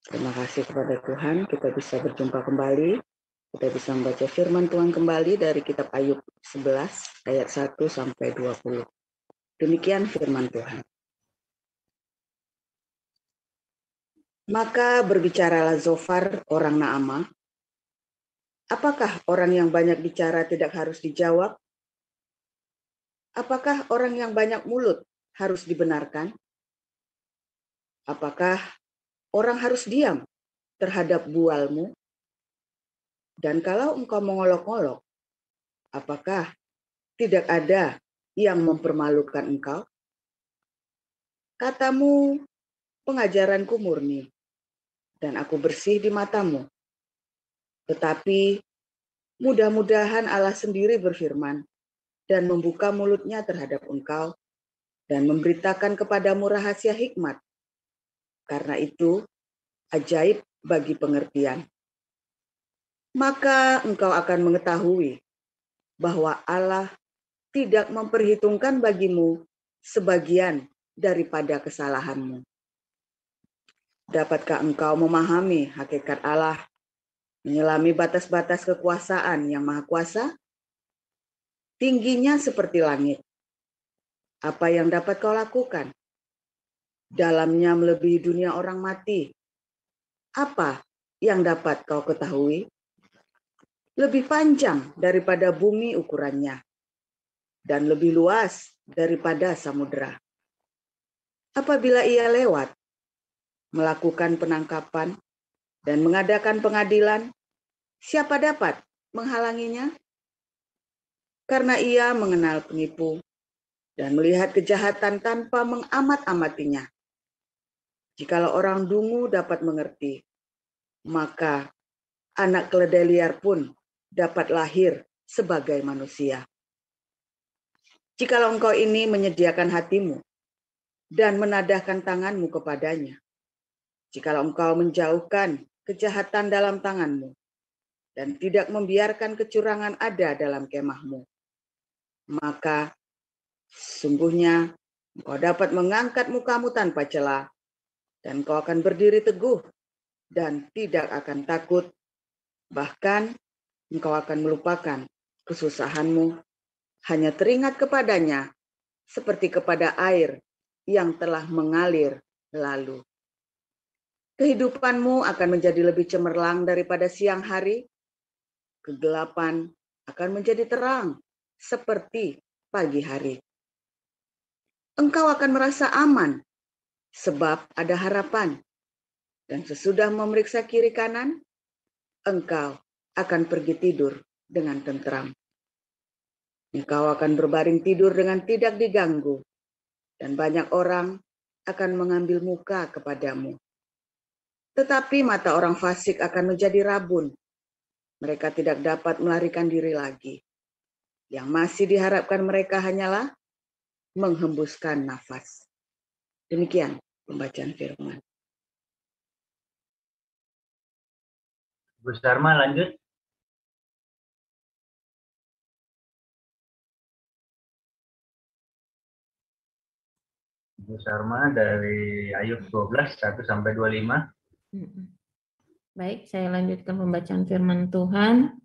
Terima kasih kepada Tuhan, kita bisa berjumpa kembali. Kita bisa membaca firman Tuhan kembali dari kitab Ayub 11 ayat 1 sampai 20. Demikian firman Tuhan. Maka berbicaralah Zofar orang Naamah, apakah orang yang banyak bicara tidak harus dijawab? Apakah orang yang banyak mulut harus dibenarkan? Apakah orang harus diam terhadap bualmu? Dan kalau engkau mengolok-olok, apakah tidak ada yang mempermalukan engkau? Katamu, pengajaranku murni, dan aku bersih di matamu. Tetapi mudah-mudahan Allah sendiri berfirman dan membuka mulutnya terhadap engkau dan memberitakan kepadamu rahasia hikmat. Karena itu ajaib bagi pengertian. Maka engkau akan mengetahui bahwa Allah tidak memperhitungkan bagimu sebagian daripada kesalahanmu. Dapatkah engkau memahami hakikat Allah, menyelami batas-batas kekuasaan yang maha kuasa? Tingginya seperti langit. Apa yang dapat kau lakukan? Dalamnya melebihi dunia orang mati. Apa yang dapat kau ketahui? Lebih panjang daripada bumi ukurannya, dan lebih luas daripada samudera. Apabila ia lewat, melakukan penangkapan, dan mengadakan pengadilan, siapa dapat menghalanginya? Karena ia mengenal penipu dan melihat kejahatan tanpa mengamat-amatinya. Jikalau orang dungu dapat mengerti, maka anak keledai liar pun dapat lahir sebagai manusia. Jikalau engkau ini menyediakan hatimu dan menadahkan tanganmu kepadanya, jikalau engkau menjauhkan kejahatan dalam tanganmu dan tidak membiarkan kecurangan ada dalam kemahmu, maka sesungguhnya engkau dapat mengangkat mukamu tanpa celah, dan engkau akan berdiri teguh dan tidak akan takut, bahkan engkau akan melupakan kesusahanmu, hanya teringat kepadanya seperti kepada air yang telah mengalir lalu. Kehidupanmu akan menjadi lebih cemerlang daripada siang hari, kegelapan akan menjadi terang seperti pagi hari. Engkau akan merasa aman sebab ada harapan, dan sesudah memeriksa kiri kanan, engkau akan pergi tidur dengan tentram. Engkau akan berbaring tidur dengan tidak diganggu, dan banyak orang akan mengambil muka kepadamu. Tetapi mata orang fasik akan menjadi rabun. Mereka tidak dapat melarikan diri lagi. Yang masih diharapkan mereka hanyalah menghembuskan nafas. Demikian pembacaan firman. Bu Sarma lanjut. Bu Sarma dari Ayub 12, 1 sampai 25. Baik, saya lanjutkan pembacaan firman Tuhan.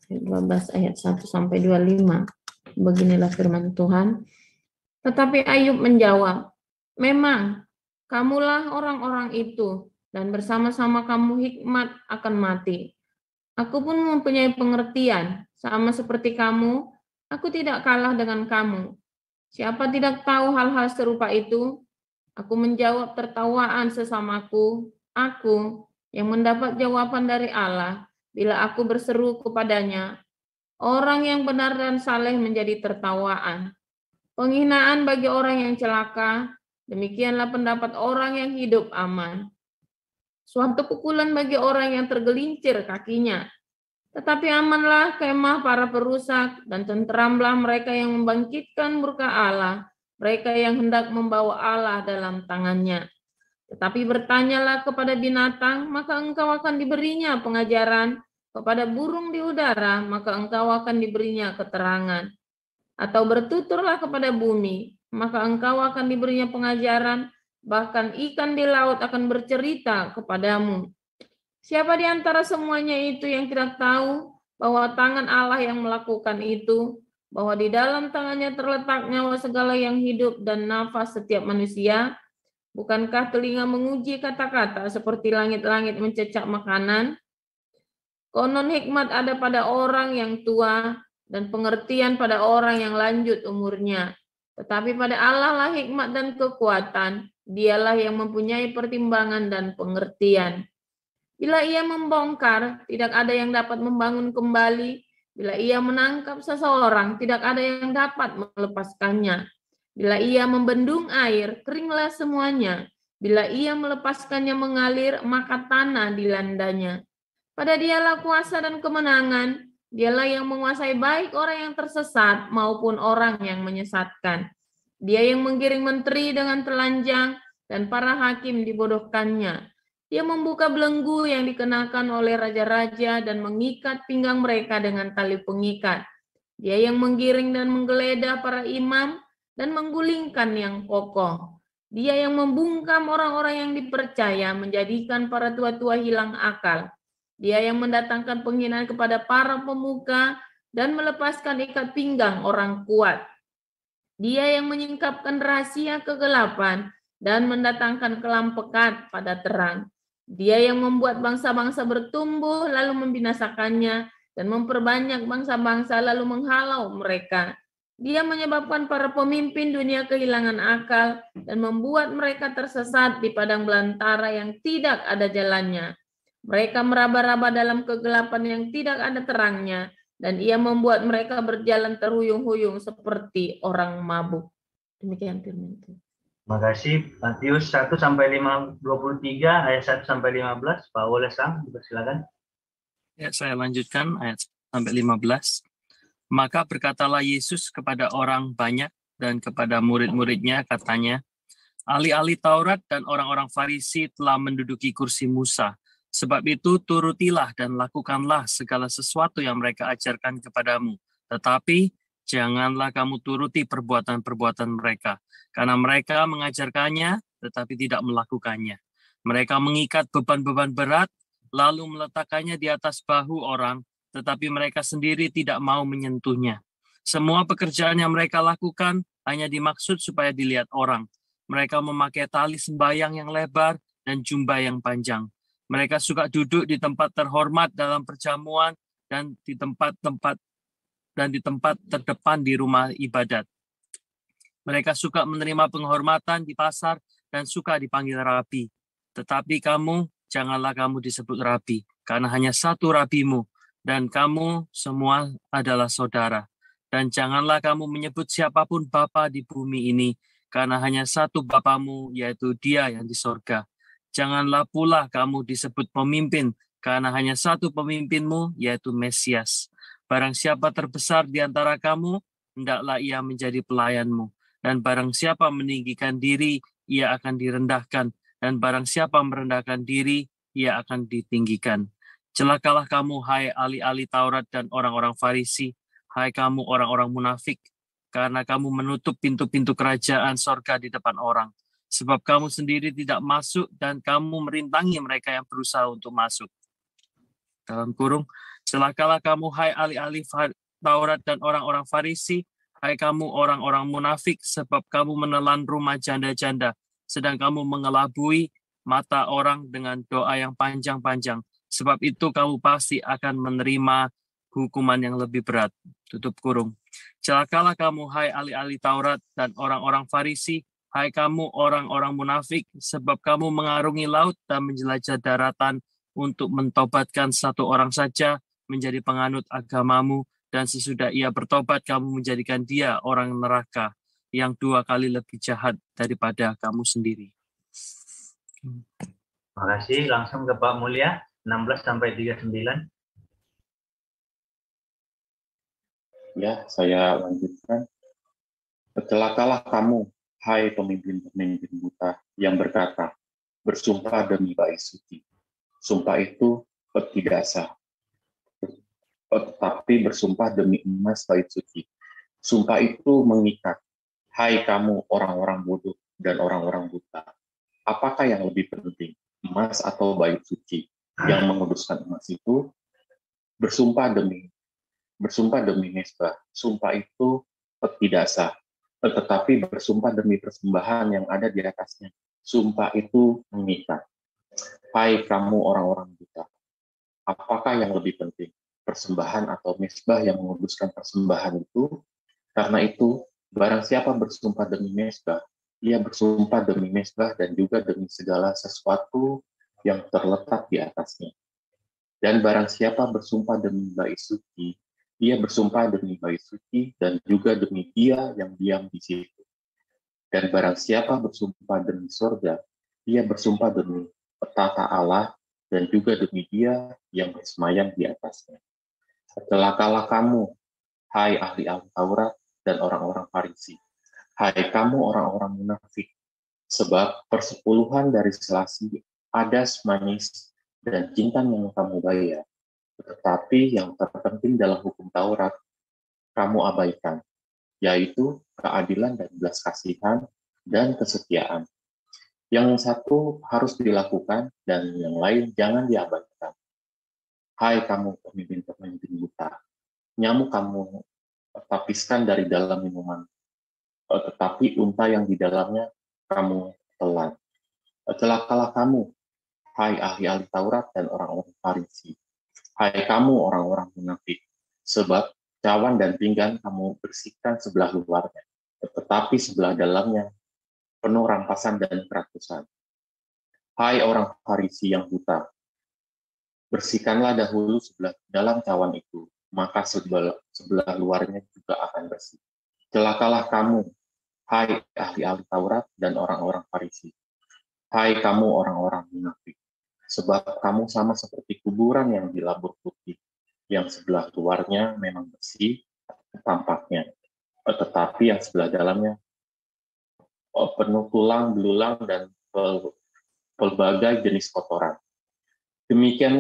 12 ayat 1 sampai 25. Beginilah firman Tuhan. Tetapi Ayub menjawab, memang kamulah orang-orang itu, dan bersama-sama kamu hikmat akan mati. Aku pun mempunyai pengertian, sama seperti kamu, aku tidak kalah dengan kamu. Siapa tidak tahu hal-hal serupa itu? Aku menjawab tertawaan sesamaku, aku yang mendapat jawaban dari Allah, bila aku berseru kepadanya, orang yang benar dan saleh menjadi tertawaan. Penghinaan bagi orang yang celaka, demikianlah pendapat orang yang hidup aman. Suatu pukulan bagi orang yang tergelincir kakinya. Tetapi amanlah kemah para perusak, dan tenteramlah mereka yang membangkitkan murka Allah, mereka yang hendak membawa Allah dalam tangannya. Tetapi bertanyalah kepada binatang, maka engkau akan diberinya pengajaran, kepada burung di udara, maka engkau akan diberinya keterangan. Atau bertuturlah kepada bumi, maka engkau akan diberinya pengajaran, bahkan ikan di laut akan bercerita kepadamu. Siapa di antara semuanya itu yang tidak tahu bahwa tangan Allah yang melakukan itu, bahwa di dalam tangannya terletak nyawa segala yang hidup dan nafas setiap manusia? Bukankah telinga menguji kata-kata seperti langit-langit mencecak makanan? Konon hikmat ada pada orang yang tua dan pengertian pada orang yang lanjut umurnya. Tetapi pada Allah lah hikmat dan kekuatan, dialah yang mempunyai pertimbangan dan pengertian. Bila ia membongkar, tidak ada yang dapat membangun kembali. Bila ia menangkap seseorang, tidak ada yang dapat melepaskannya. Bila ia membendung air, keringlah semuanya. Bila ia melepaskannya mengalir, maka tanah dilandanya. Pada dialah kuasa dan kemenangan. Dialah yang menguasai baik orang yang tersesat maupun orang yang menyesatkan. Dia yang menggiring menteri dengan telanjang dan para hakim dibodohkannya. Dia membuka belenggu yang dikenakan oleh raja-raja dan mengikat pinggang mereka dengan tali pengikat. Dia yang menggiring dan menggeledah para imam dan menggulingkan yang kokoh. Dia yang membungkam orang-orang yang dipercaya, menjadikan para tua-tua hilang akal. Dia yang mendatangkan penghinaan kepada para pemuka dan melepaskan ikat pinggang orang kuat. Dia yang menyingkapkan rahasia kegelapan dan mendatangkan kelam pekat pada terang. Dia yang membuat bangsa-bangsa bertumbuh lalu membinasakannya dan memperbanyak bangsa-bangsa lalu menghalau mereka. Dia menyebabkan para pemimpin dunia kehilangan akal dan membuat mereka tersesat di padang belantara yang tidak ada jalannya. Mereka meraba-raba dalam kegelapan yang tidak ada terangnya, dan ia membuat mereka berjalan terhuyung-huyung seperti orang mabuk. Demikian firman Tuhan. Terima kasih. Matius 1 sampai 23 ayat 1 sampai 15. Pak Wolesang, silakan. Ya, saya lanjutkan ayat sampai 15. Maka berkatalah Yesus kepada orang banyak dan kepada murid-muridnya, katanya, ahli-ahli Taurat dan orang-orang Farisi telah menduduki kursi Musa. Sebab itu turutilah dan lakukanlah segala sesuatu yang mereka ajarkan kepadamu. Tetapi janganlah kamu turuti perbuatan-perbuatan mereka, karena mereka mengajarkannya tetapi tidak melakukannya. Mereka mengikat beban-beban berat, lalu meletakkannya di atas bahu orang, tetapi mereka sendiri tidak mau menyentuhnya. Semua pekerjaan yang mereka lakukan hanya dimaksud supaya dilihat orang. Mereka memakai tali sembayang yang lebar dan jubah yang panjang. Mereka suka duduk di tempat terhormat dalam perjamuan dan di tempat terdepan di rumah ibadat. Mereka suka menerima penghormatan di pasar dan suka dipanggil rabi. Tetapi kamu, janganlah kamu disebut rabi, karena hanya satu rabimu, dan kamu semua adalah saudara. Dan janganlah kamu menyebut siapapun bapa di bumi ini, karena hanya satu bapamu, yaitu Dia yang di sorga. Janganlah pula kamu disebut pemimpin, karena hanya satu pemimpinmu, yaitu Mesias. Barang siapa terbesar di antara kamu, hendaklah ia menjadi pelayanmu. Dan barang siapa meninggikan diri, ia akan direndahkan. Dan barang siapa merendahkan diri, ia akan ditinggikan. Celakalah kamu, hai ahli-ahli Taurat dan orang-orang Farisi, hai kamu orang-orang munafik, karena kamu menutup pintu-pintu kerajaan sorga di depan orang. Sebab kamu sendiri tidak masuk dan kamu merintangi mereka yang berusaha untuk masuk. Dalam kurung, celakalah kamu, hai ahli-ahli Taurat dan orang-orang Farisi, hai kamu orang-orang munafik, sebab kamu menelan rumah janda-janda, sedang kamu mengelabui mata orang dengan doa yang panjang-panjang. Sebab itu kamu pasti akan menerima hukuman yang lebih berat. Tutup kurung. Celakalah kamu, hai ahli-ahli Taurat dan orang-orang Farisi, hai kamu orang-orang munafik, sebab kamu mengarungi laut dan menjelajah daratan untuk mentobatkan satu orang saja menjadi penganut agamamu, dan sesudah ia bertobat kamu menjadikan dia orang neraka yang 2 kali lebih jahat daripada kamu sendiri. Terima kasih. Langsung ke Pak Mulya, 16 sampai 39. Ya, saya lanjutkan. Celakalah kamu, hai pemimpin-pemimpin buta yang berkata, bersumpah demi bait suci. Sumpah itu tidak sah. Tetapi bersumpah demi emas bait suci. Sumpah itu mengikat. Hai kamu orang-orang bodoh dan orang-orang buta. apakah yang lebih penting, emas atau bait suci? Yang menguduskan emas itu bersumpah demi mesbah. Sumpah itu tidak sah, tetapi bersumpah demi persembahan yang ada di atasnya. Sumpah itu mengikat. Hai kamu orang-orang buta, apakah yang lebih penting, persembahan atau mesbah yang menguduskan persembahan itu? Karena itu, barang siapa bersumpah demi mesbah, ia bersumpah demi mesbah dan juga demi segala sesuatu yang terletak di atasnya. Dan barang siapa bersumpah demi bait suci, ia bersumpah demi bait suci dan juga demi dia yang diam di situ. Dan barang siapa bersumpah demi surga, ia bersumpah demi petata Allah dan juga demi dia yang bersemayam di atasnya. Celakalah kamu, hai ahli-ahli Taurat dan orang-orang Farisi. Hai kamu orang-orang munafik, sebab persepuluhan dari selasi, adas, manis, dan jintan yang kamu bayar. Tetapi yang terpenting dalam hukum Taurat, kamu abaikan, yaitu keadilan dan belas kasihan dan kesetiaan. Yang satu harus dilakukan dan yang lain jangan diabaikan. Hai kamu pemimpin-pemimpin buta, nyamuk kamu tapiskan dari dalam minuman, tetapi unta yang di dalamnya kamu telan. Celakalah kamu, hai ahli-ahli Taurat dan orang-orang Farisi. Hai kamu orang-orang munafik, sebab cawan dan pinggan kamu bersihkan sebelah luarnya, tetapi sebelah dalamnya penuh rampasan dan keratusan. Hai orang Farisi yang buta, bersihkanlah dahulu sebelah dalam cawan itu, maka sebelah luarnya juga akan bersih. Celakalah kamu, hai ahli-ahli Taurat dan orang-orang Farisi. Hai kamu orang-orang munafik, sebab kamu sama seperti kuburan yang dilabur putih, yang sebelah luarnya memang bersih tampaknya, tetapi yang sebelah dalamnya penuh tulang, belulang, dan pelbagai jenis kotoran. Demikian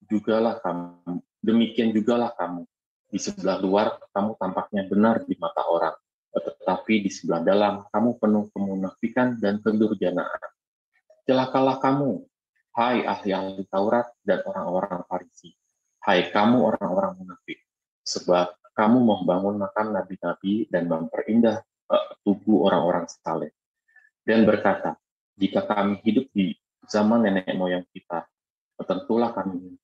jugalah kamu. Di sebelah luar kamu tampaknya benar di mata orang, tetapi di sebelah dalam kamu penuh kemunafikan dan kedurjanaan. Celakalah kamu, hai ahli-ahli Taurat dan orang-orang Farisi. Hai kamu orang-orang munafik, sebab kamu membangun makam nabi-nabi dan memperindah tubuh orang-orang saleh. Dan berkata, jika kami hidup di zaman nenek moyang kita, tentulah kami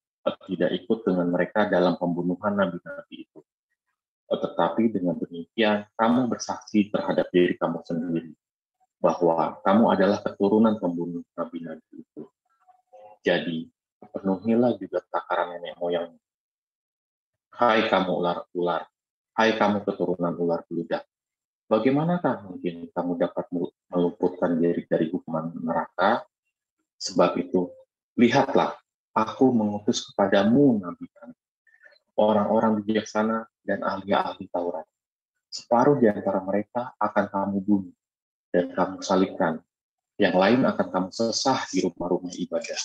tidak ikut dengan mereka dalam pembunuhan nabi-nabi itu. Tetapi dengan demikian, kamu bersaksi terhadap diri kamu sendiri, bahwa kamu adalah keturunan pembunuh nabi-nabi itu. Jadi, penuhilah juga takaran nenek moyang. Hai kamu ular-ular, hai kamu keturunan ular beludak, bagaimanakah mungkin kamu dapat meluputkan diri dari hukuman neraka? Sebab itu, lihatlah, aku mengutus kepadamu nabi-nabi, orang-orang bijaksana dan ahli-ahli Taurat. Separuh di antara mereka akan kamu bunuh dan kamu salibkan. Yang lain akan kamu sesah di rumah-rumah ibadah.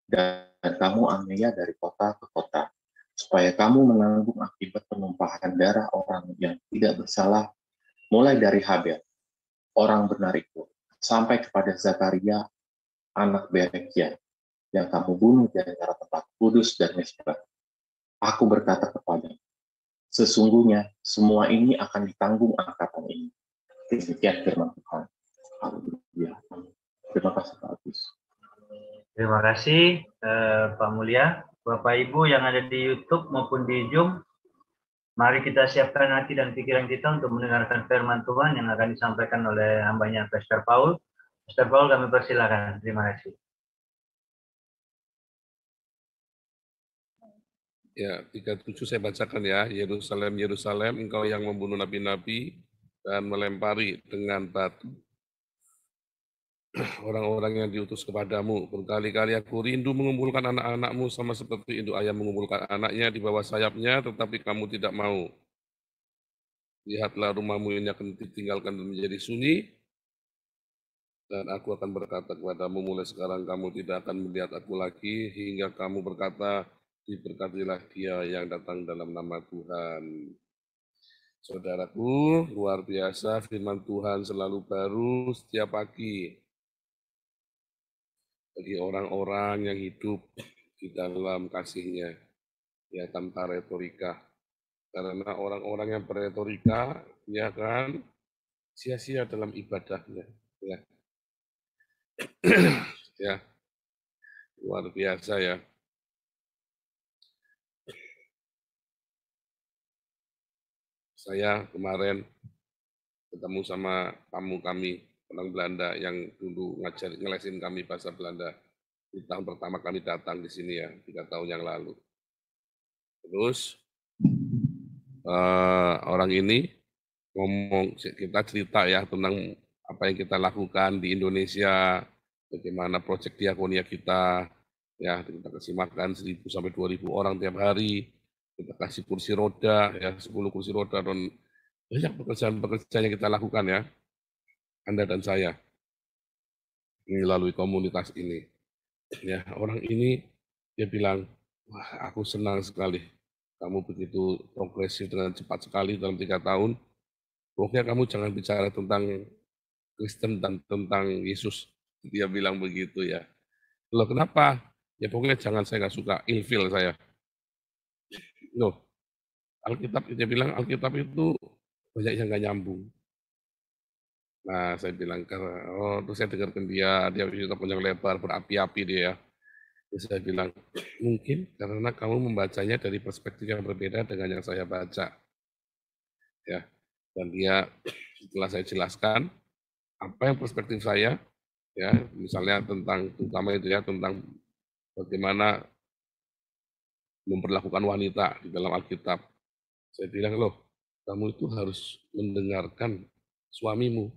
Dan kamu aniaya dari kota ke kota, supaya kamu menanggung akibat penumpahan darah orang yang tidak bersalah, mulai dari Habel, orang benar itu, sampai kepada Zakaria, anak Berekia, yang kamu bunuh di antara tempat kudus dan mesbah. Aku berkata kepadanya, sesungguhnya semua ini akan ditanggung angkatan ini. Demikian firman Tuhan. Haleluya. Terima kasih Pak Agus. Terima kasih Pak Mulya. Bapak Ibu yang ada di YouTube maupun di Zoom, mari kita siapkan hati dan pikiran kita untuk mendengarkan firman Tuhan yang akan disampaikan oleh hambanya Pastor Paul. Pastor Paul, kami persilakan. Terima kasih. Ya, 37 saya bacakan ya. Yerusalem, Yerusalem, engkau yang membunuh nabi-nabi dan melempari dengan batu orang-orang yang diutus kepadamu. Berkali-kali aku rindu mengumpulkan anak-anakmu sama seperti induk ayam mengumpulkan anaknya di bawah sayapnya, tetapi kamu tidak mau. Lihatlah rumahmu ini akan ditinggalkan dan menjadi sunyi, dan aku akan berkata kepadamu, mulai sekarang kamu tidak akan melihat aku lagi, hingga kamu berkata, diberkatilah dia yang datang dalam nama Tuhan. Saudaraku, luar biasa firman Tuhan selalu baru setiap pagi. bagi orang-orang yang hidup di dalam kasih-Nya, ya tanpa retorika. Karena orang-orang yang beretorika, ya kan, sia-sia dalam ibadahnya. Ya, ya luar biasa ya. Saya kemarin ketemu sama tamu kami orang Belanda yang dulu ngelesin kami bahasa Belanda di tahun pertama kami datang di sini ya, 3 tahun yang lalu. Terus orang ini ngomong, kita cerita ya tentang apa yang kita lakukan di Indonesia, bagaimana proyek diakonia kita, ya kita kasih makan 1.000 sampai 2.000 orang tiap hari, kita kasih kursi roda, ya 10 kursi roda, dan banyak pekerjaan-pekerjaan yang kita lakukan ya, Anda dan saya, melalui komunitas ini. Ya, orang ini dia bilang, wah aku senang sekali, kamu begitu progresif dengan cepat sekali dalam 3 tahun. Pokoknya kamu jangan bicara tentang Kristen dan tentang Yesus. Dia bilang begitu ya. Loh kenapa? Ya pokoknya jangan, saya nggak suka, ilfil saya. Loh, Alkitab, dia bilang Alkitab itu banyak yang nggak nyambung. Nah, saya bilang, oh, terus saya dengarkan dia cerita panjang lebar, berapi-api dia. Terus saya bilang, mungkin karena kamu membacanya dari perspektif yang berbeda dengan yang saya baca. Ya, dan dia setelah saya jelaskan apa yang perspektif saya, ya, misalnya tentang, terutama itu ya, tentang bagaimana memperlakukan wanita di dalam Alkitab. Saya bilang, loh, kamu itu harus mendengarkan suamimu.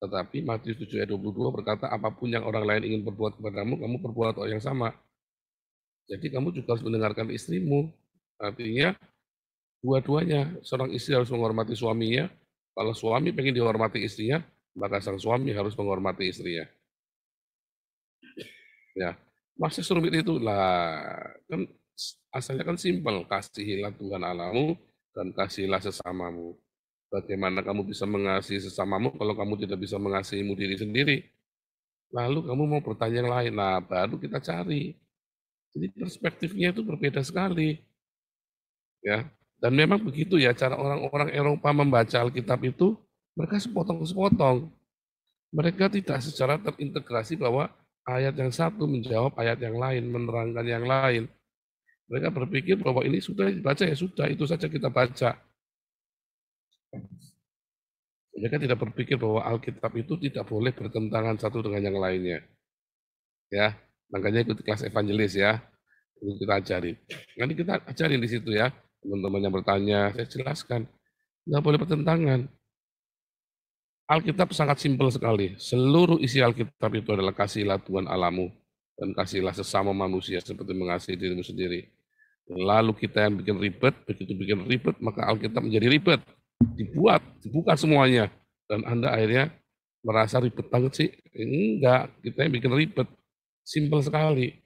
Tetapi Matius 7 ayat 22 berkata, apapun yang orang lain ingin berbuat kepadamu, kamu perbuat yang sama. Jadi kamu juga harus mendengarkan istrimu. Artinya, dua-duanya, seorang istri harus menghormati suaminya. Kalau suami pengen dihormati istrinya, maka sang suami harus menghormati istrinya. Ya, masih serumit itu lah. Kan asalnya kan simpel, kasihilah Tuhan Allahmu dan kasihilah sesamamu. Bagaimana kamu bisa mengasihi sesamamu kalau kamu tidak bisa mengasihimu diri sendiri? Lalu kamu mau bertanya yang lain, nah baru kita cari. Jadi perspektifnya itu berbeda sekali. Ya, dan memang begitu ya cara orang-orang Eropa membaca Alkitab itu, mereka sepotong-sepotong. Mereka tidak secara terintegrasi bahwa ayat yang satu menjawab ayat yang lain, menerangkan yang lain. Mereka berpikir bahwa ini sudah dibaca, ya sudah, itu saja kita baca. Mereka tidak berpikir bahwa Alkitab itu tidak boleh bertentangan satu dengan yang lainnya. Ya, makanya ikut kelas evangelis ya. Itu kita ajarin. Nanti kita ajarin di situ ya. Teman-teman yang bertanya, saya jelaskan. Nggak boleh bertentangan. Alkitab sangat simpel sekali. Seluruh isi Alkitab itu adalah kasihilah Tuhan Allahmu dan kasihilah sesama manusia seperti mengasihi dirimu sendiri. Lalu kita yang bikin ribet, begitu bikin ribet, maka Alkitab menjadi ribet. Dibuka semuanya. Dan Anda akhirnya merasa ribet banget sih. Enggak, kita yang bikin ribet. Simpel sekali.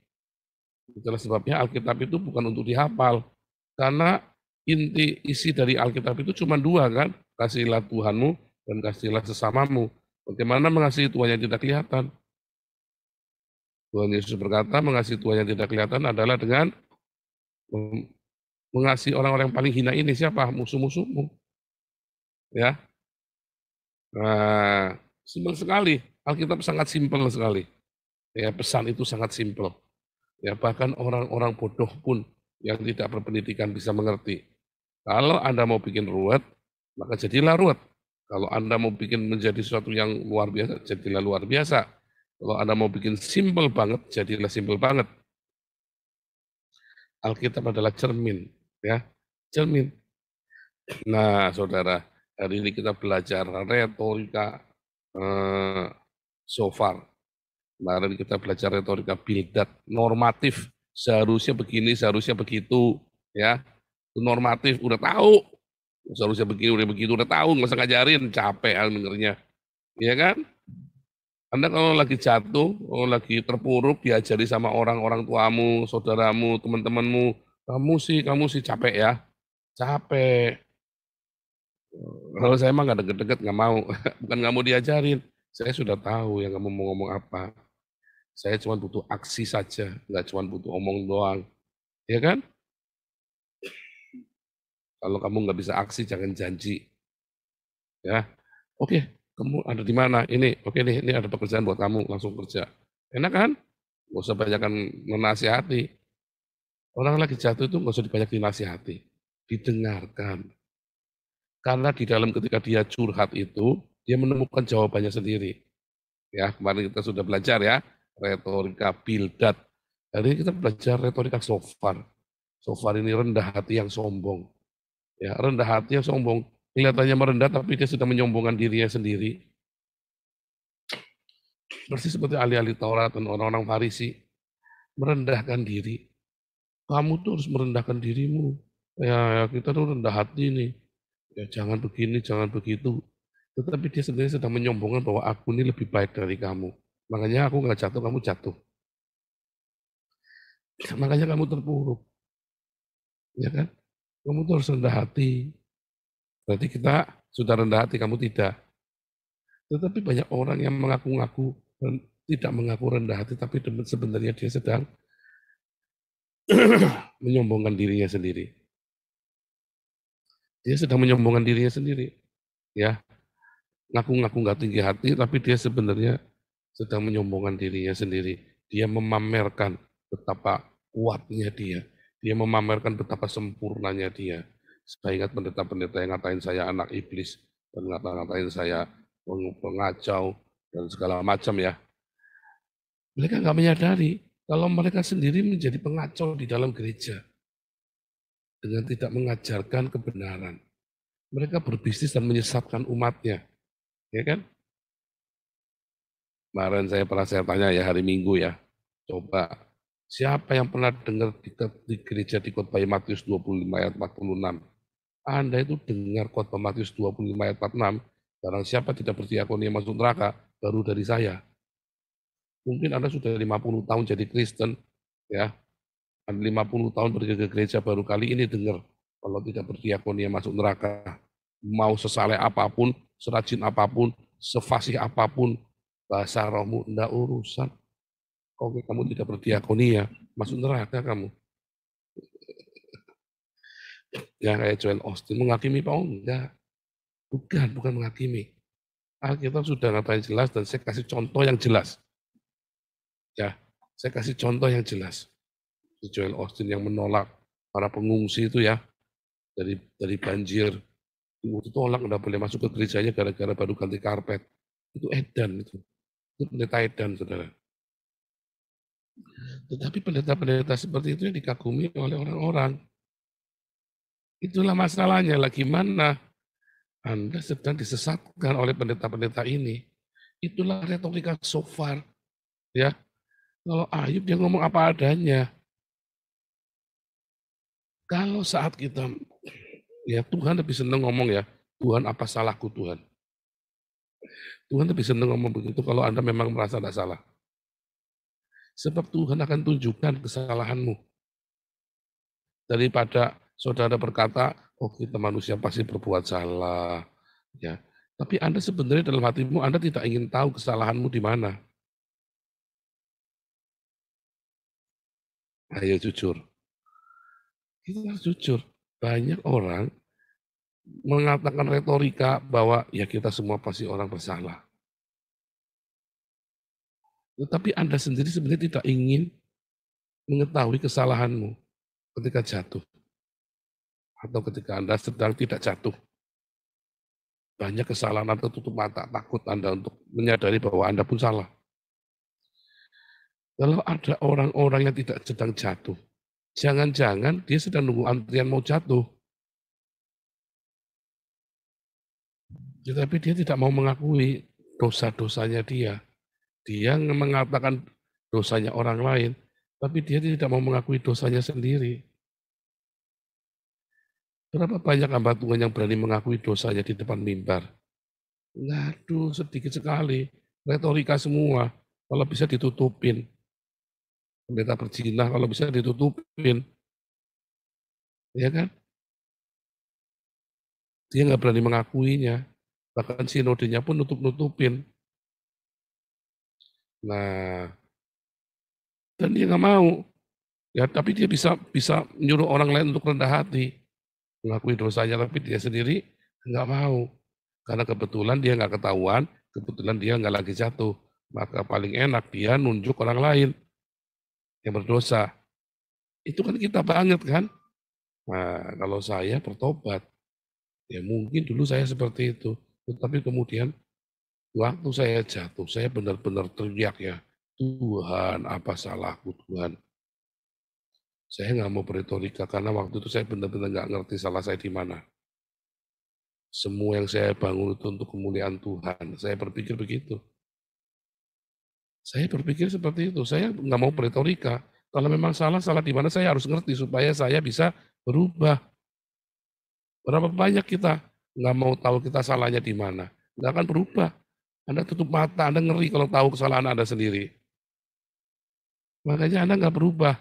Itulah sebabnya Alkitab itu bukan untuk dihafal. Karena inti isi dari Alkitab itu cuma 2 kan. Kasihilah Tuhanmu dan kasihilah sesamamu. Bagaimana mengasihi Tuhan yang tidak kelihatan? Tuhan Yesus berkata, mengasihi Tuhan yang tidak kelihatan adalah dengan mengasihi orang-orang yang paling hina ini. Siapa? Musuh-musuhmu. Ya, nah, simpel sekali. Alkitab sangat simpel sekali. Ya, pesan itu sangat simpel. Ya, bahkan orang-orang bodoh pun yang tidak berpendidikan bisa mengerti. Kalau Anda mau bikin ruwet, maka jadilah ruwet. Kalau Anda mau bikin menjadi sesuatu yang luar biasa, jadilah luar biasa. Kalau Anda mau bikin simpel banget, jadilah simpel banget. Alkitab adalah cermin, ya, cermin. Nah, saudara, hari ini kita belajar retorika shofar. Kemarin kita belajar retorika Bildad, normatif, seharusnya begini, seharusnya begitu, ya, itu normatif, udah tahu, seharusnya begini, udah begitu, udah tahu, nggak usah ngajarin, capek dengernya, ya kan? Anda kalau lagi jatuh, kalau lagi terpuruk, diajari sama orang tuamu, saudaramu, teman-temanmu, kamu sih capek ya, capek. Kalau saya emang nggak deket-deket, nggak mau, bukan nggak mau diajarin, saya sudah tahu yang kamu mau ngomong apa. Saya cuma butuh aksi saja, nggak cuma butuh omong doang. Ya kan? Kalau kamu nggak bisa aksi, jangan janji. Ya, oke, kamu ada di mana? Ini, oke nih, ini ada pekerjaan buat kamu, langsung kerja. Enak kan? Nggak usah banyakkan menasihati. Orang lagi jatuh itu nggak usah dibanyak dinasihati. Didengarkan. Karena di dalam ketika dia curhat itu, dia menemukan jawabannya sendiri. Ya, kemarin kita sudah belajar ya, retorika Bildad. Hari ini kita belajar retorika Sofar. Sofar ini rendah hati yang sombong. Ya, rendah hati yang sombong. Kelihatannya merendah, tapi dia sudah menyombongkan dirinya sendiri. Persis seperti ahli-ahli Taurat dan orang-orang Farisi. Merendahkan diri. Kamu tuh harus merendahkan dirimu. Ya, kita tuh rendah hati nih. Ya, jangan begini, jangan begitu. Tetapi dia sendiri sedang menyombongkan bahwa aku ini lebih baik dari kamu. Makanya aku nggak jatuh, kamu jatuh. Makanya kamu terpuruk. Ya kan? Kamu tuh harus rendah hati. Berarti kita sudah rendah hati, kamu tidak. Tetapi banyak orang yang mengaku-ngaku dan tidak mengaku rendah hati, tapi sebenarnya dia sedang menyombongkan dirinya sendiri. Dia sedang menyombongkan dirinya sendiri. Ya, ngaku-ngaku nggak tinggi hati, tapi dia sebenarnya sedang menyombongkan dirinya sendiri. Dia memamerkan betapa kuatnya dia. Dia memamerkan betapa sempurnanya dia. Saya ingat pendeta-pendeta yang ngatain saya anak iblis, dan ngatain saya pengacau, dan segala macam ya. Mereka nggak menyadari kalau mereka sendiri menjadi pengacau di dalam gereja dengan tidak mengajarkan kebenaran. Mereka berbisnis dan menyesatkan umatnya, ya kan? Kemarin saya tanya ya hari Minggu ya, coba siapa yang pernah dengar di gereja dikhotbahi Matius 25 ayat 46? Anda itu dengar khotbah Matius 25 ayat 46, barang siapa tidak berdiakonia masuk neraka, baru dari saya. Mungkin Anda sudah 50 tahun jadi Kristen, ya, 50 tahun pergi ke gereja baru kali ini dengar kalau tidak berdiakonia masuk neraka. Mau sesaleh apapun, serajin apapun, sefasih apapun, bahasa rohmu enggak urusan. Oke, kamu tidak berdiakonia, masuk neraka kamu. Ya kayak Joel Austin menghakimi Pak, enggak. Bukan menghakimi. Alkitab sudah ngatain jelas dan saya kasih contoh yang jelas. Ya, saya kasih contoh yang jelas. Joel Austin yang menolak para pengungsi itu ya, dari banjir. Itu tolak, enggak boleh masuk ke gerejanya gara-gara baru ganti karpet. Itu edan itu. Itu pendeta edan, saudara. Tetapi pendeta-pendeta seperti itu yang dikagumi oleh orang-orang. Itulah masalahnya, lagi mana Anda sedang disesatkan oleh pendeta-pendeta ini. Itulah retorika Sofar. Ya, kalau Ayub dia ngomong apa adanya. Kalau saat kita, ya Tuhan lebih senang ngomong ya, Tuhan apa salahku Tuhan. Tuhan lebih senang ngomong begitu kalau Anda memang merasa tidak salah. Sebab Tuhan akan tunjukkan kesalahanmu. Daripada saudara berkata, oh kita manusia pasti berbuat salah. Ya, tapi Anda sebenarnya dalam hatimu, Anda tidak ingin tahu kesalahanmu di mana. Ayo jujur. Kita harus jujur. Banyak orang mengatakan retorika bahwa ya kita semua pasti orang bersalah. Tetapi Anda sendiri sebenarnya tidak ingin mengetahui kesalahanmu ketika jatuh. Atau ketika Anda sedang tidak jatuh. Banyak kesalahan Anda tutup mata, takut Anda untuk menyadari bahwa Anda pun salah. Kalau ada orang-orang yang tidak sedang jatuh, jangan-jangan dia sedang nunggu antrian mau jatuh. Tetapi dia tidak mau mengakui dosa-dosanya dia. Dia mengatakan dosanya orang lain, tapi dia tidak mau mengakui dosanya sendiri. Berapa banyak hamba Tuhan yang berani mengakui dosanya di depan mimbar? Aduh, sedikit sekali. Retorika semua. Kalau bisa ditutupin. Pendeta berzina kalau bisa ditutupin. Ya kan? Dia nggak berani mengakuinya. Bahkan sinodenya pun nutup-nutupin. Nah, Dan dia nggak mau. Ya, tapi dia bisa menyuruh orang lain untuk rendah hati, mengakui dosanya, tapi dia sendiri nggak mau. Karena kebetulan dia nggak ketahuan, kebetulan dia nggak lagi jatuh. Maka paling enak dia nunjuk orang lain yang berdosa. Itu kan kita banget kan. Nah, kalau saya bertobat, ya mungkin dulu saya seperti itu. Tetapi kemudian waktu saya jatuh, saya benar-benar teriak ya, Tuhan apa salahku Tuhan. Saya nggak mau berretorika karena waktu itu saya benar-benar nggak ngerti salah saya di mana. Semua yang saya bangun itu untuk kemuliaan Tuhan. Saya berpikir begitu. Saya berpikir seperti itu. Saya nggak mau berretorika. Kalau memang salah di mana saya harus ngerti supaya saya bisa berubah. Berapa banyak kita nggak mau tahu kita salahnya di mana. Nggak akan berubah. Anda tutup mata, Anda ngeri kalau tahu kesalahan Anda sendiri. Makanya Anda nggak berubah.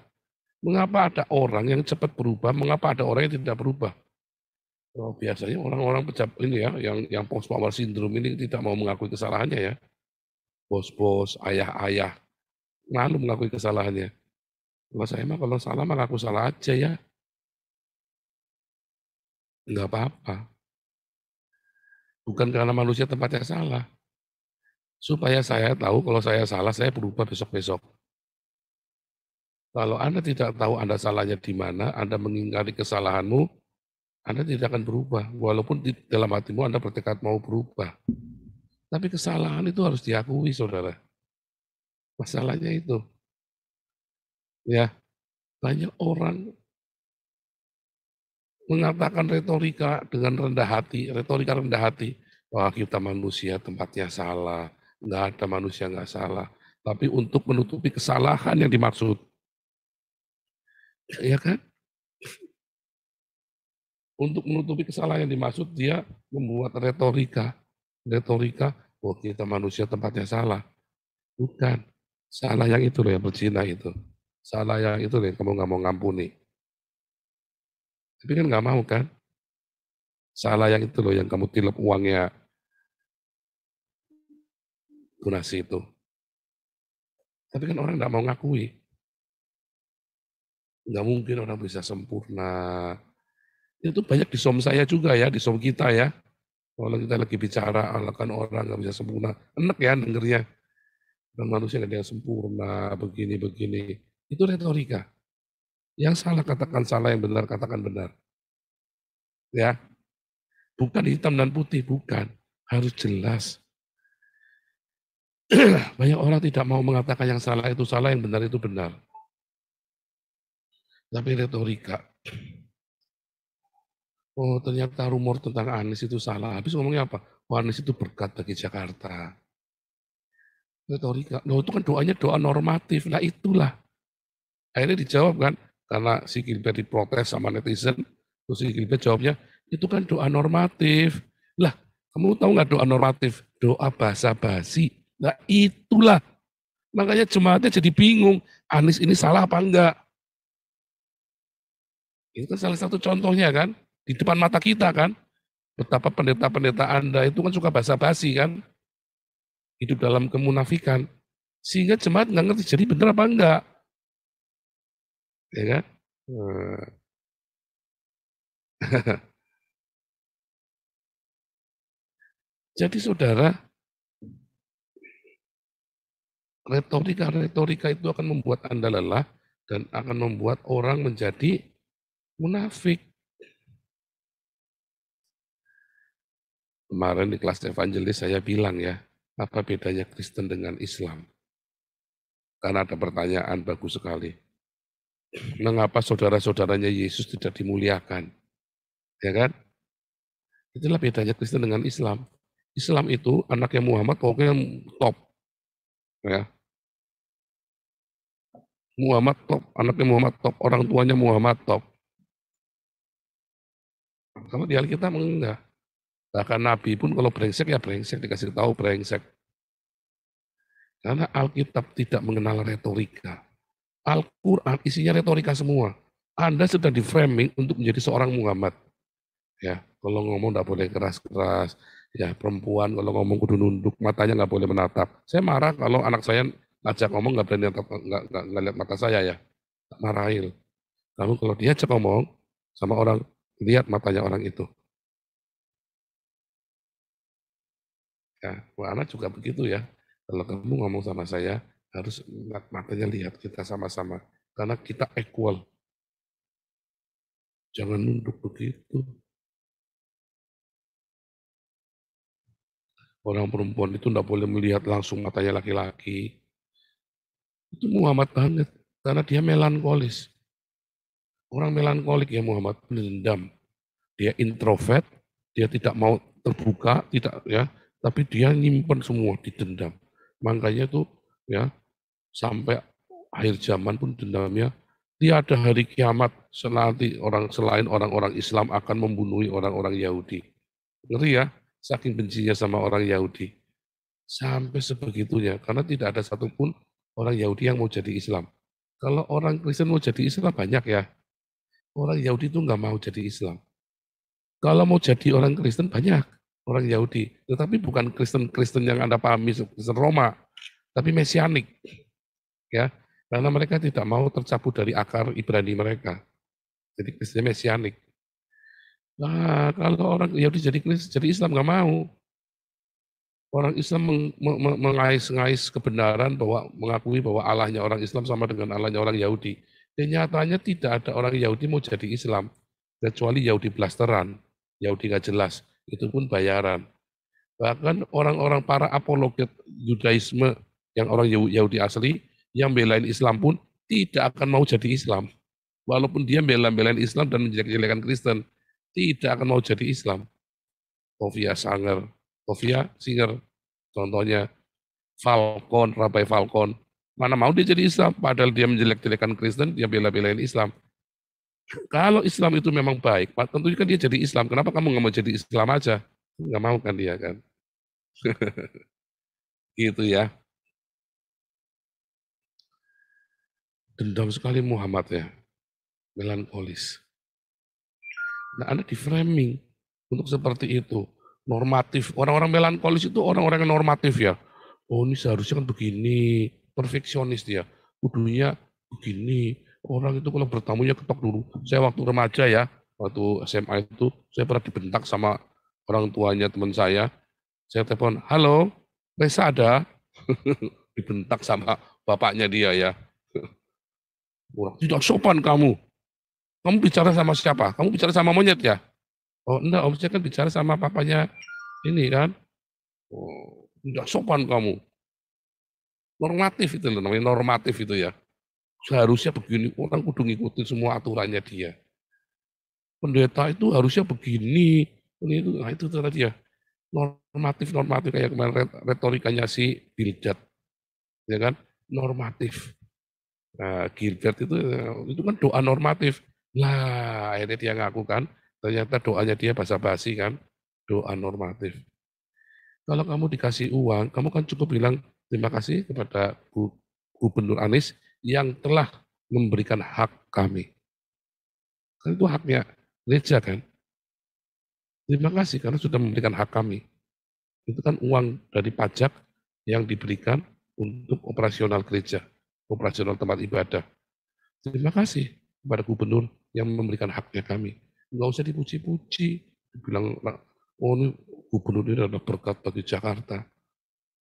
Mengapa ada orang yang cepat berubah, mengapa ada orang yang tidak berubah? Oh, biasanya orang-orang pejabat ini ya, yang post power syndrome ini tidak mau mengakui kesalahannya ya. Bos-bos, ayah-ayah, malu mengakui kesalahannya. Kalau saya mah kalau salah mah ngaku salah aja ya. Enggak apa-apa. Bukan karena manusia tempatnya salah. Supaya saya tahu kalau saya salah, saya berubah besok-besok. Kalau Anda tidak tahu Anda salahnya di mana, Anda mengingkari kesalahanmu, Anda tidak akan berubah. Walaupun di dalam hatimu Anda bertekad mau berubah. Tapi kesalahan itu harus diakui, saudara. Masalahnya itu. Ya, banyak orang mengatakan retorika dengan rendah hati, retorika rendah hati. Wah, kita manusia tempatnya salah. Nggak ada manusia nggak salah. Tapi untuk menutupi kesalahan yang dimaksud. Ya kan? Untuk menutupi kesalahan yang dimaksud, dia membuat retorika. Retorika, oh kita manusia tempatnya salah. Bukan. Salah yang itu loh yang berzina itu. Salah yang itu loh yang kamu nggak mau ngampuni. Tapi kan nggak mau kan? Salah yang itu loh yang kamu tilep uangnya donasi itu. Tapi kan orang nggak mau ngakui. Nggak mungkin orang bisa sempurna. Itu banyak di som saya juga ya, di som kita ya. Kalau kita lagi bicara, kan orang nggak bisa sempurna. Enak ya dengernya. Dan manusia nggak ada yang sempurna, begini-begini. Itu retorika. Yang salah katakan salah, yang benar katakan benar. Ya, bukan hitam dan putih, bukan. Harus jelas. Banyak orang tidak mau mengatakan yang salah itu salah, yang benar itu benar. Tapi retorika. Oh, ternyata rumor tentang Anies itu salah. Habis ngomongnya apa? Oh, Anies itu berkat bagi Jakarta. Retorika. Loh, itu kan doanya doa normatif. Nah, itulah. Akhirnya dijawab kan, karena si Gilbert diprotes sama netizen, terus si Gilbert jawabnya, itu kan doa normatif. Lah, kamu tahu nggak doa normatif? Doa basa-basi. Nah, itulah. Makanya jemaatnya jadi bingung, Anies ini salah apa enggak? Itu kan salah satu contohnya kan, di depan mata kita kan, betapa pendeta-pendeta Anda itu kan suka basa-basi kan, hidup dalam kemunafikan, sehingga jemaat nggak ngerti jadi benar apa enggak, ya kan? Jadi saudara, retorika itu akan membuat Anda lelah dan akan membuat orang menjadi munafik. Kemarin di kelas evangelis saya bilang ya, apa bedanya Kristen dengan Islam? Karena ada pertanyaan bagus sekali. Mengapa saudara-saudaranya Yesus tidak dimuliakan? Ya kan? Itulah bedanya Kristen dengan Islam. Islam itu anaknya Muhammad pokoknya top. Ya. Muhammad top, anaknya Muhammad top, orang tuanya Muhammad top. Kalau di Alkitab enggak. Bahkan Nabi pun kalau brengsek ya brengsek, dikasih tahu brengsek. Karena Alkitab tidak mengenal retorika. Al-Quran isinya retorika semua. Anda sudah di framing untuk menjadi seorang Muhammad. Ya, kalau ngomong tidak boleh keras-keras. Ya, perempuan kalau ngomong kudu nunduk, matanya nggak boleh menatap. Saya marah kalau anak saya Ajak ngomong nggak berani nggak lihat mata saya ya, tak marahin. Kamu kalau diajak ngomong sama orang, lihat matanya orang itu. Ya, anak juga begitu ya. Kalau kamu ngomong sama saya, harus matanya lihat kita sama-sama. Karena kita equal. Jangan nunduk begitu. Orang perempuan itu tidak boleh melihat langsung matanya laki-laki. Itu Muhammad banget. Karena dia melankolis. Orang melankolik ya Muhammad, pendendam. Dia introvert, dia tidak mau terbuka, tidak ya, tapi dia nyimpen semua, didendam. Makanya tuh ya sampai akhir zaman pun dendamnya. Tiada hari kiamat selain orang-orang Islam akan membunuh orang-orang Yahudi. Ngeri ya, saking bencinya sama orang Yahudi. Sampai sebegitunya, karena tidak ada satupun orang Yahudi yang mau jadi Islam. Kalau orang Kristen mau jadi Islam banyak ya. Orang Yahudi itu nggak mau jadi Islam. Kalau mau jadi orang Kristen banyak orang Yahudi, tetapi bukan Kristen yang Anda pahami, Kristen Roma, tapi Mesianik, ya, karena mereka tidak mau tercabut dari akar Ibrani mereka. Jadi Kristen Mesianik. Nah, kalau orang Yahudi jadi Islam nggak mau. Orang Islam mengais-ngais kebenaran bahwa mengakui bahwa Allahnya orang Islam sama dengan Allahnya orang Yahudi. Dan nyatanya tidak ada orang Yahudi mau jadi Islam, kecuali Yahudi blasteran. Yahudi nggak jelas, itu pun bayaran. Bahkan orang-orang para apologet Yudaisme yang orang Yahudi asli, yang belain Islam pun tidak akan mau jadi Islam. Walaupun dia belain Islam dan menjelek-jelekan Kristen, tidak akan mau jadi Islam. Sofia Singer, contohnya Falcon, Rabbi Falcon, mana mau dia jadi Islam, padahal dia menjelek-jelekan Kristen, dia bela-belain Islam. Kalau Islam itu memang baik, tentunya kan dia jadi Islam. Kenapa kamu nggak mau jadi Islam aja? Nggak mau kan dia kan? Gitu ya. Dendam sekali Muhammad ya, melankolis. Nah, Anda di framing untuk seperti itu, normatif. Orang-orang melankolis itu orang-orang yang normatif ya. Oh ini seharusnya kan begini, perfeksionis dia. Kudunya begini. Orang itu kalau bertamunya ketok dulu. Saya waktu remaja ya, waktu SMA itu, saya pernah dibentak sama orang tuanya teman saya. Saya telepon, halo, Reza ada? Dibentak sama bapaknya dia ya. Orang, tidak sopan kamu. Kamu bicara sama siapa? Kamu bicara sama monyet ya? Oh enggak, om saya kan bicara sama papanya ini kan. Oh, tidak sopan kamu. Normatif itu loh, namanya normatif itu ya. Seharusnya begini, orang kudu ngikutin semua aturannya dia. Pendeta itu harusnya begini, nah itu tadi ya. Normatif kayak kemarin retorikanya si Bildad. Ya kan? Normatif. Nah, Gilbert itu kan doa normatif. Lah, akhirnya dia ngaku kan, ternyata doanya dia basa-basi kan, doa normatif. Kalau kamu dikasih uang, kamu kan cukup bilang terima kasih kepada Gubernur Anies yang telah memberikan hak kami. Kan itu haknya gereja kan. Terima kasih karena sudah memberikan hak kami. Itu kan uang dari pajak yang diberikan untuk operasional gereja, operasional tempat ibadah. Terima kasih kepada gubernur yang memberikan haknya kami. Enggak usah dipuji-puji. Dibilang, oh ini gubernur ini adalah berkat bagi Jakarta.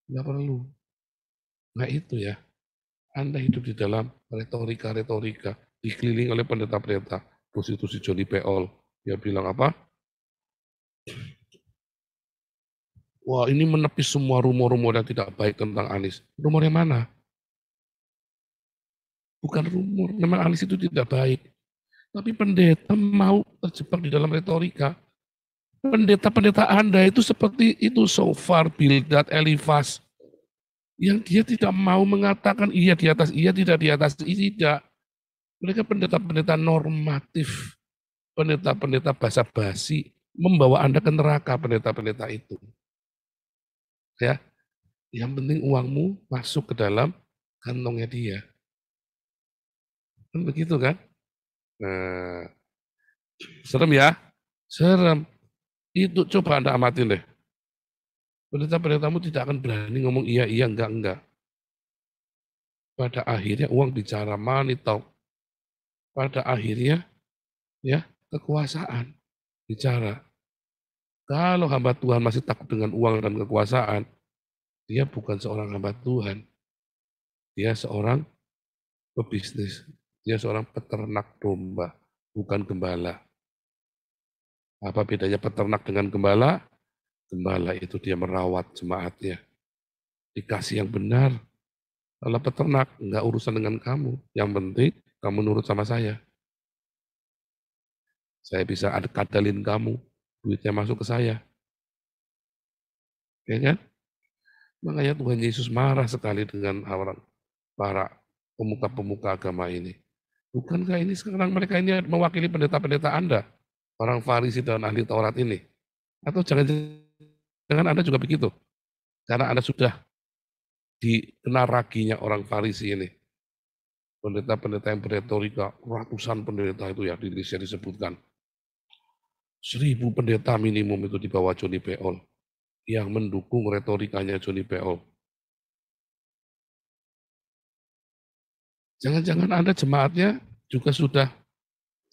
Enggak perlu. Nah itu ya. Anda hidup di dalam retorika, dikelilingi oleh pendeta-pendeta, prostitusi Johnny Peol. Dia bilang apa? Wah ini menepis semua rumor-rumor yang tidak baik tentang Anies. Rumor yang mana? Bukan rumor, memang Anies itu tidak baik. Tapi pendeta mau terjebak di dalam retorika. Pendeta-pendeta Anda itu seperti itu, Sofar, Bildad, Elifas. Yang dia tidak mau mengatakan iya di atas, iya tidak di atas, tidak. Mereka pendeta-pendeta normatif, pendeta-pendeta basa-basi, membawa Anda ke neraka pendeta-pendeta itu. Ya, yang penting uangmu masuk ke dalam kantongnya dia. Kan begitu kan? Nah, serem ya? Serem. Itu coba Anda amatin deh. Pendeta-pendetamu tidak akan berani ngomong iya, enggak. pada akhirnya uang bicara, money talk. Pada akhirnya ya kekuasaan bicara. Kalau hamba Tuhan masih takut dengan uang dan kekuasaan, dia bukan seorang hamba Tuhan. Dia seorang pebisnis. Dia seorang peternak domba, bukan gembala. Apa bedanya peternak dengan gembala? Gembala itu dia merawat jemaatnya. Dikasih yang benar. Kalau peternak, enggak urusan dengan kamu. Yang penting kamu nurut sama saya. Saya bisa kadalin kamu. Duitnya masuk ke saya. Ya kan? Makanya Tuhan Yesus marah sekali dengan orang para pemuka-pemuka agama ini. Bukankah ini sekarang mereka ini mewakili pendeta-pendeta Anda? Orang Farisi dan ahli Taurat ini. Atau jangan Anda juga begitu? Karena Anda sudah dikena raginya orang Farisi ini. Pendeta-pendeta yang beretorika, ratusan pendeta itu ya di Indonesia disebutkan. 1000 pendeta minimum itu di bawah Johnny Peol yang mendukung retorikanya Johnny Peol. Jangan-jangan Anda jemaatnya juga sudah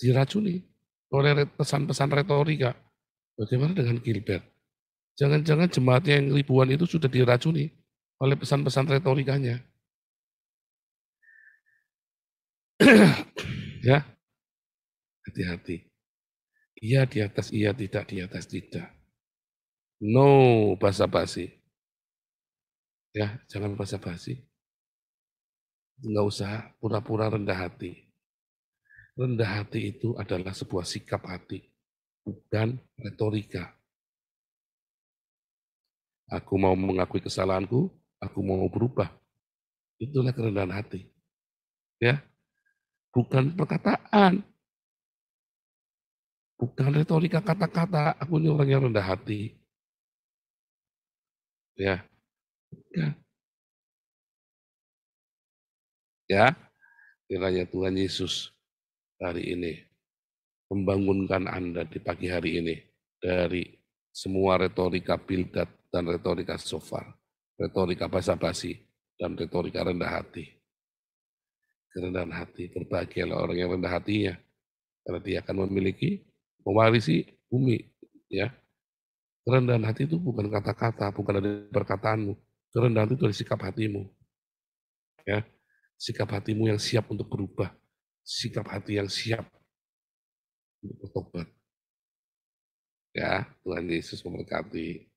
diracuni oleh pesan-pesan retorika. Bagaimana dengan Gilbert? Jangan-jangan jemaatnya yang ribuan itu sudah diracuni oleh pesan-pesan retorikanya. Ya, hati-hati. Iya di atas iya, tidak di atas tidak. No basa-basi. Ya, jangan basa-basi. Enggak usah pura-pura rendah hati. Rendah hati itu adalah sebuah sikap hati, bukan retorika. Aku mau mengakui kesalahanku, aku mau berubah. Itulah kerendahan hati. Ya, bukan perkataan. Bukan retorika kata-kata, aku ini orang yang rendah hati. Ya, ya, kiranya Tuhan Yesus hari ini membangunkan Anda di pagi hari ini dari semua retorika Bildad dan retorika Sofar, retorika basa-basi dan retorika rendah hati. Kerendahan hati, berbahagialah orang yang rendah hatinya, karena dia akan mewarisi bumi. Ya, kerendahan hati itu bukan kata-kata, bukan dari perkataanmu. Kerendahan itu dari sikap hatimu. Ya, sikap hatimu yang siap untuk berubah, sikap hati yang siap untuk bertobat. Ya, Tuhan Yesus memberkati.